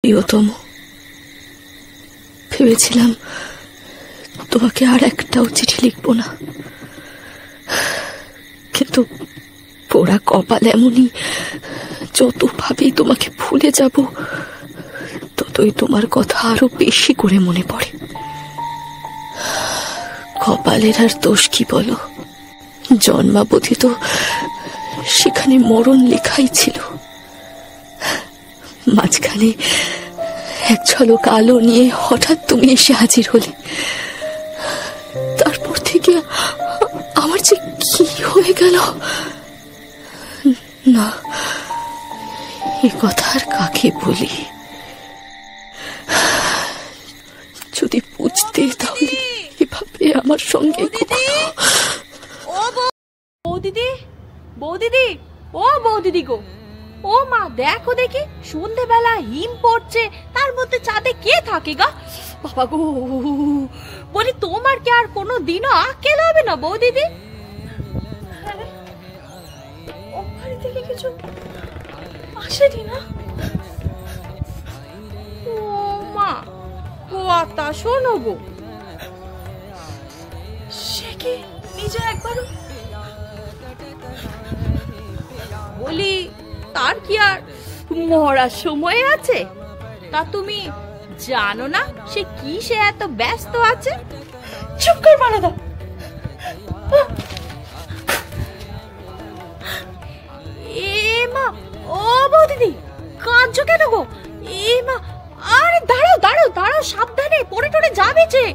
প্রিয়তম, ভেবেছিলাম তোমাকে আর একটাও চিঠি লিখবো না, কিন্তু পোড়া কপাল এমনই, যত ভাবেই তোমাকে ভুলে যাব ততই তোমার কথা আরো বেশি করে মনে পড়ে। কপালের আর দোষ কি বলো, জন্মাবধি তো সেখানে মরণ লেখাই ছিল। মাঝখানে এক ঝলক আলো নিয়ে হঠাৎ তুমি এসে হাজির হলে। তারপর থেকে আমার যে কি হয়ে গেল, না এ কথা আর কাকে বলি। যদি বুঝতে তাহলে এভাবে আমার সঙ্গে বৌদিদি, বৌদিদি, ও বৌদিদি গো, ও মা দেখো দেখি, সন্ধ্যেবেলা হিম পড়ছে, তার মধ্যে চাঁদে কে থাকে গা? বাবা গো, বলি তোমার কি আর কোনো দিনও আকেল হবে না বৌদিদি? ও বাড়ি থেকে কিছু আসেনি না? ও মা, কথা শোনো গো, সে কি নিজে একবারও বলি তার কি আর মরার সময় আছে? তা তুমি জানো না সে কি সে এত ব্যস্ত আছে? চুপ কর মারাদা। এ মা, ও বৌদিদি কাঁদছো কেন গো? এ মা, আরে দাঁড়াও দাঁড়াও দাঁড়াও, সাবধানে পড়ে টড়ে যাবে যে।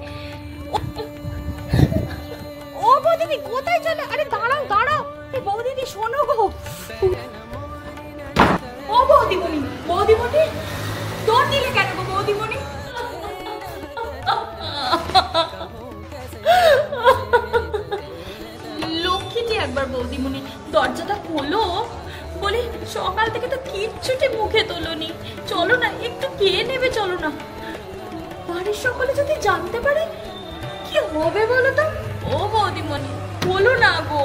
ও বৌদিদি কোথায় চলে? আরে দাঁড়াও দাঁড়াও, বৌদিদি শোনো গো। ও বৌদিমণি, বৌদিমণি দৌড় দিলে কেন গো বৌদিমণি? লক্ষ্মীটি একবার বৌদিমণি দরজাটা খোলো, বলি সকাল থেকে তো কিচ্ছুটি মুখে তোলনি, চলো না একটু খেয়ে নেবে, চলো না। বাড়ির সকলে যদি জানতে পারে কি হবে বলো তো? ও বৌদিমণি বলো না গো।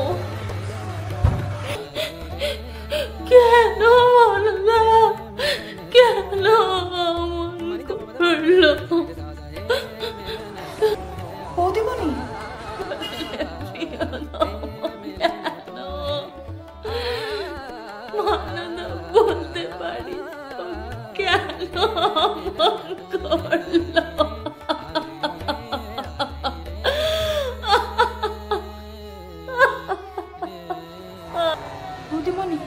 কেন বলো না, কেন করলো বৌদিমণি? বলতে পারি কেন করলো? বৌদিমণি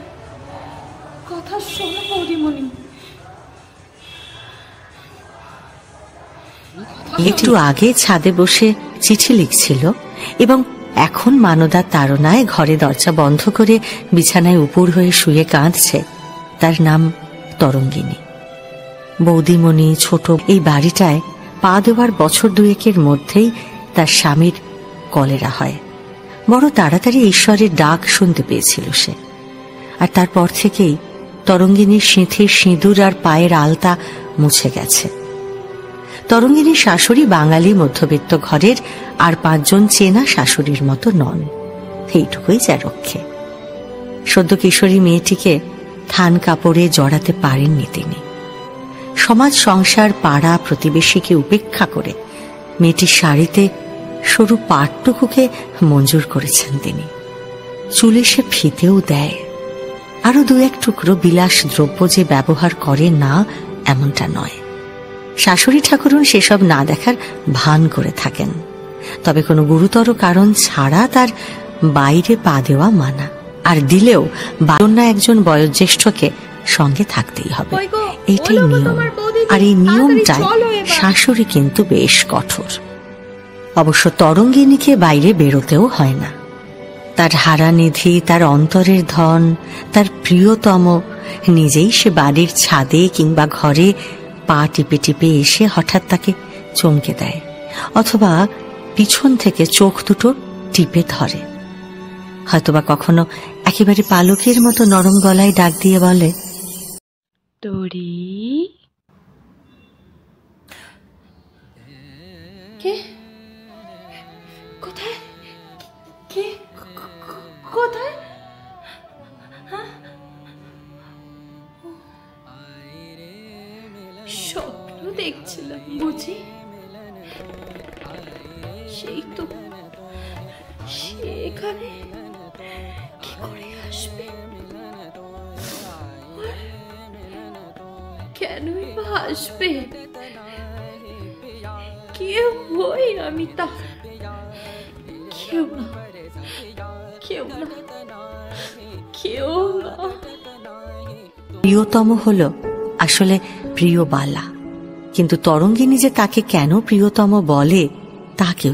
কথা শোনো বৌদিমণি। একটু আগে ছাদে বসে চিঠি লিখছিল এবং এখন মানদার তাড়নায় ঘরে দরজা বন্ধ করে বিছানায় উপুড় হয়ে শুয়ে কাঁদছে। তার নাম তরঙ্গিনী। বৌদিমণি ছোট এই বাড়িটায় পা দেওয়ার বছর দুয়েকের মধ্যেই তার স্বামীর কলেরা হয়। বড় তাড়াতাড়ি ঈশ্বরের ডাক শুনতে পেয়েছিল সে, আর তারপর থেকেই তরঙ্গিনীর সিঁথির সিঁদুর আর পায়ের আলতা মুছে গেছে। তরঙ্গিনীর শাশুড়ি বাঙালি মধ্যবিত্ত ঘরের, আর 5 জন চেনা শাশুড়ির মতো নন, এইটুকুই যা রক্ষে। সদ্য কিশোরী মেয়েটিকে থান কাপড়ে জড়াতে পারেননি তিনি। সমাজ সংসার পাড়া প্রতিবেশীকে উপেক্ষা করে মেয়েটির শাড়িতে সরু পাটটুকুকে মঞ্জুর করেছেন তিনি। চুলে সে ফিতেও দেয়। আরো 2-1 টুকরো বিলাস দ্রব্য যে ব্যবহার করে না এমনটা নয়। শাশুড়ি ঠাকুরুন সেসব না দেখার ভান করে থাকেন, তবে কোনো গুরুতর কারণ ছাড়া তার বাইরে পা দেওয়া মানা, আর দিলেও বারণ্যা একজন বয়োজ্যেষ্ঠকে সঙ্গে থাকতেই হবে, এইটাই নিয়ম। আর এই নিয়মটাই শাশুড়ি কিন্তু বেশ কঠোর। অবশ্য তরঙ্গিনীকে বাইরে বেরোতেও হয় না। তার হারানিধি, তার অন্তরের ধন, তার প্রিয়তম নিজেই সে বাড়ির ছাদে কিংবা ঘরে পা টিপে টিপে এসে হঠাৎ তাকে চমকে দেয়, অথবা পিছন থেকে চোখ দুটো টিপে ধরে। হয়তোবা কখনো একেবারে পালকের মতো নরম গলায় ডাক দিয়ে বলে, তোরি। কে? কোথায়? কে? কোথায়? স্বপ্ন দেখছিলাম বুঝি। সেই তো সেখানে কি করে আসবে, কেনই বা আসবে, কেউ হই আমি তা, কেউ না, কেউ না, কেউ না। প্রিয়তম হলো আসলে প্রিয়বালা, কিন্তু তরঙ্গিনী যে তাকে কেন প্রিয়তম বলে তা কেউ